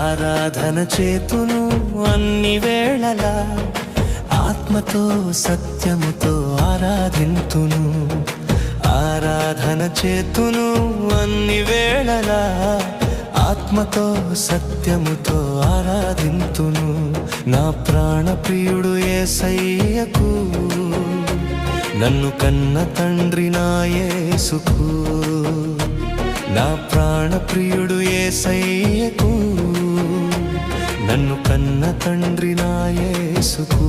ఆరాధన చేతును అన్ని వేళలా, ఆత్మతో సత్యముతో ఆరాధింతును. ఆరాధన చేతును అన్ని వేళలా, ఆత్మతో సత్యముతో ఆరాధింతును. నా ప్రాణ ప్రియుడు యేసయ్యకు, నన్ను కన్న తండ్రి నా యేసుకు. నా ప్రాణ ప్రియుడు యేసయ్యకు, నన్ను కన్న తండ్రి నా యేసుకు.